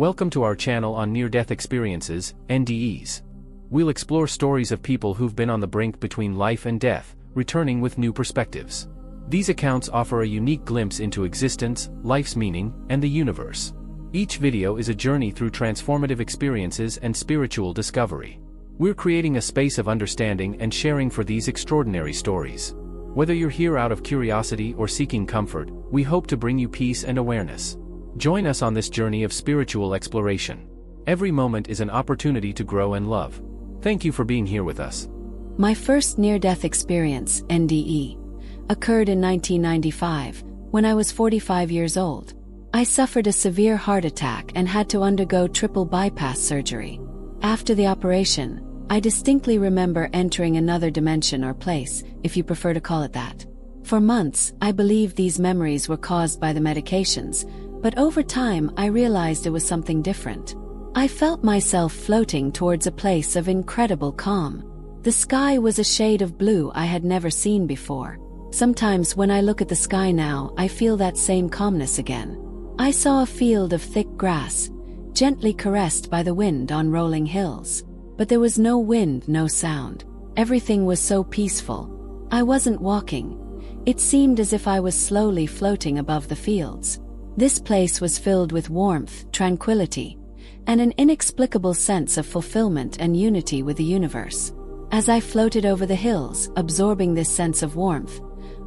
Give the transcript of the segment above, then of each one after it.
Welcome to our channel on near-death experiences, NDEs. We'll explore stories of people who've been on the brink between life and death, returning with new perspectives. These accounts offer a unique glimpse into existence, life's meaning, and the universe. Each video is a journey through transformative experiences and spiritual discovery. We're creating a space of understanding and sharing for these extraordinary stories. Whether you're here out of curiosity or seeking comfort, we hope to bring you peace and awareness. Join us on this journey of spiritual exploration. Every moment is an opportunity to grow and love. Thank you for being here with us. My first near-death experience, NDE, occurred in 1995, when I was 45 years old. I suffered a severe heart attack and had to undergo triple bypass surgery. After the operation, I distinctly remember entering another dimension or place, if you prefer to call it that. For months, I believed these memories were caused by the medications, but over time I realized it was something different. I felt myself floating towards a place of incredible calm. The sky was a shade of blue I had never seen before. Sometimes when I look at the sky now, I feel that same calmness again. I saw a field of thick grass, gently caressed by the wind on rolling hills. But there was no wind, no sound. Everything was so peaceful. I wasn't walking. It seemed as if I was slowly floating above the fields. This place was filled with warmth, tranquility, and an inexplicable sense of fulfillment and unity with the universe. As I floated over the hills, absorbing this sense of warmth,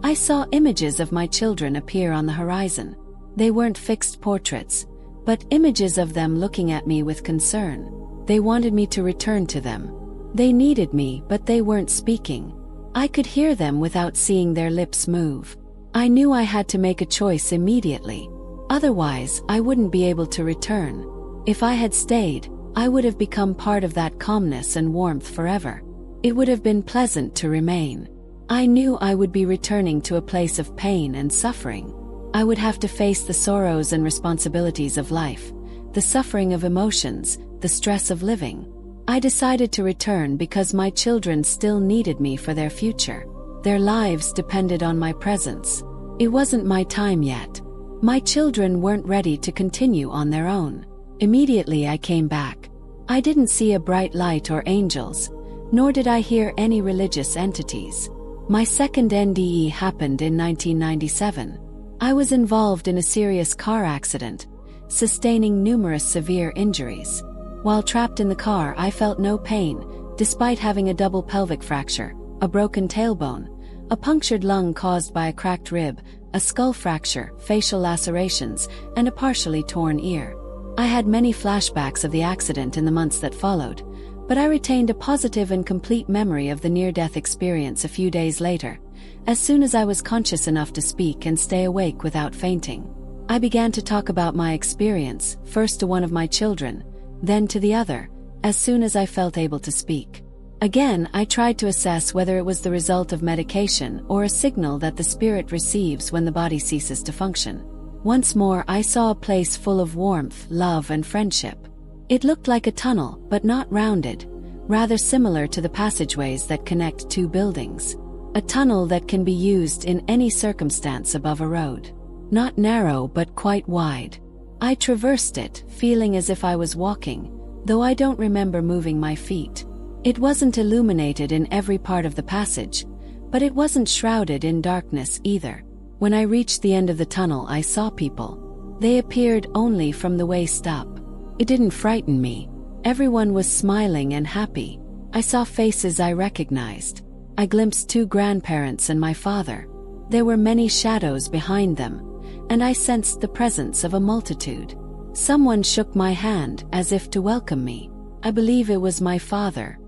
I saw images of my children appear on the horizon. They weren't fixed portraits, but images of them looking at me with concern. They wanted me to return to them. They needed me, but they weren't speaking. I could hear them without seeing their lips move. I knew I had to make a choice immediately. Otherwise, I wouldn't be able to return. If I had stayed, I would have become part of that calmness and warmth forever. It would have been pleasant to remain. I knew I would be returning to a place of pain and suffering. I would have to face the sorrows and responsibilities of life, the suffering of emotions, the stress of living. I decided to return because my children still needed me for their future. Their lives depended on my presence. It wasn't my time yet. My children weren't ready to continue on their own. Immediately I came back. I didn't see a bright light or angels, nor did I hear any religious entities. My second NDE happened in 1997. I was involved in a serious car accident, sustaining numerous severe injuries. While trapped in the car, I felt no pain, despite having a double pelvic fracture, a broken tailbone, a punctured lung caused by a cracked rib, a skull fracture, facial lacerations, and a partially torn ear. I had many flashbacks of the accident in the months that followed, but I retained a positive and complete memory of the near-death experience a few days later. As soon as I was conscious enough to speak and stay awake without fainting, I began to talk about my experience, first to one of my children, then to the other, as soon as I felt able to speak. Again, I tried to assess whether it was the result of medication or a signal that the spirit receives when the body ceases to function. Once more, I saw a place full of warmth, love, and friendship. It looked like a tunnel, but not rounded, rather similar to the passageways that connect two buildings. A tunnel that can be used in any circumstance above a road. Not narrow, but quite wide. I traversed it, feeling as if I was walking, though I don't remember moving my feet. It wasn't illuminated in every part of the passage, but it wasn't shrouded in darkness either. When I reached the end of the tunnel, I saw people. They appeared only from the waist up. It didn't frighten me. Everyone was smiling and happy. I saw faces I recognized. I glimpsed two grandparents and my father. There were many shadows behind them, and I sensed the presence of a multitude. Someone shook my hand as if to welcome me. I believe it was my father.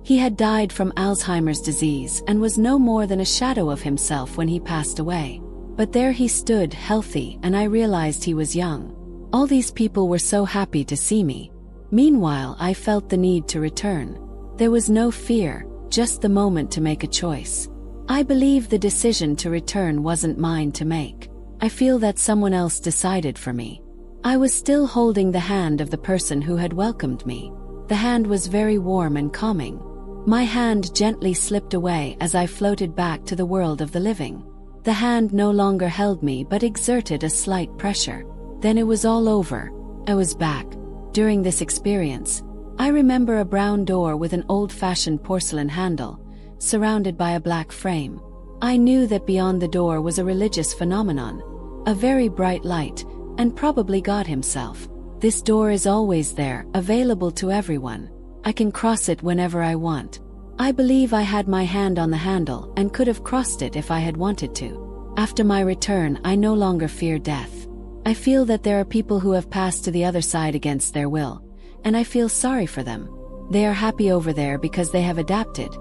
He had died from Alzheimer's disease and was no more than a shadow of himself when he passed away. But there he stood, healthy, and I realized he was young. All these people were so happy to see me. Meanwhile, I felt the need to return. There was no fear, just the moment to make a choice. I believe the decision to return wasn't mine to make. I feel that someone else decided for me. I was still holding the hand of the person who had welcomed me. The hand was very warm and calming. My hand gently slipped away as I floated back to the world of the living. The hand no longer held me but exerted a slight pressure. Then it was all over. I was back. During this experience, I remember a brown door with an old-fashioned porcelain handle, surrounded by a black frame. I knew that beyond the door was a religious phenomenon, a very bright light, and probably God himself. This door is always there, available to everyone. I can cross it whenever I want. I believe I had my hand on the handle and could have crossed it if I had wanted to. After my return, I no longer fear death. I feel that there are people who have passed to the other side against their will, and I feel sorry for them. They are happy over there because they have adapted,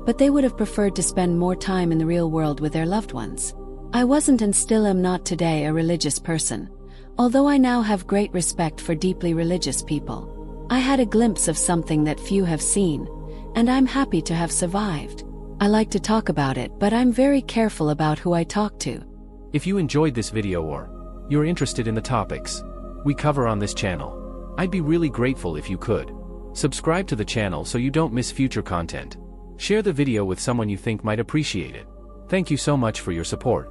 but they would have preferred to spend more time in the real world with their loved ones. I wasn't and still am not today a religious person, although I now have great respect for deeply religious people. I had a glimpse of something that few have seen, and I'm happy to have survived. I like to talk about it, but I'm very careful about who I talk to. If you enjoyed this video or you're interested in the topics we cover on this channel, I'd be really grateful if you could subscribe to the channel so you don't miss future content. Share the video with someone you think might appreciate it. Thank you so much for your support.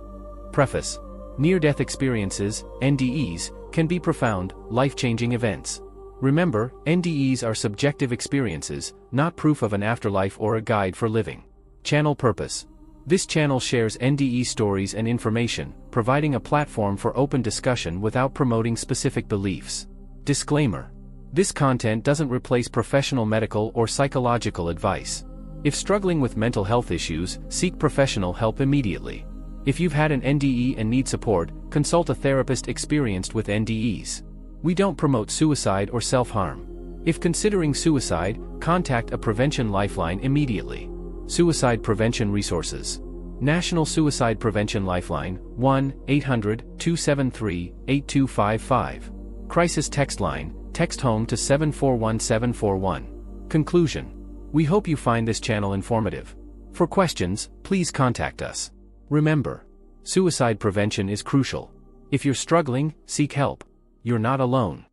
Preface: near-death experiences, NDEs, can be profound, life-changing events. Remember, NDEs are subjective experiences, not proof of an afterlife or a guide for living. Channel purpose: this channel shares NDE stories and information, providing a platform for open discussion without promoting specific beliefs. Disclaimer: this content doesn't replace professional medical or psychological advice. If struggling with mental health issues, seek professional help immediately. If you've had an NDE and need support, consult a therapist experienced with NDEs. We don't promote suicide or self-harm. If considering suicide, contact a prevention lifeline immediately. Suicide prevention resources: National Suicide Prevention Lifeline, 1-800-273-8255. Crisis text line, text HOME to 741741. Conclusion: we hope you find this channel informative. For questions, please contact us. Remember, suicide prevention is crucial. If you're struggling, seek help. You're not alone.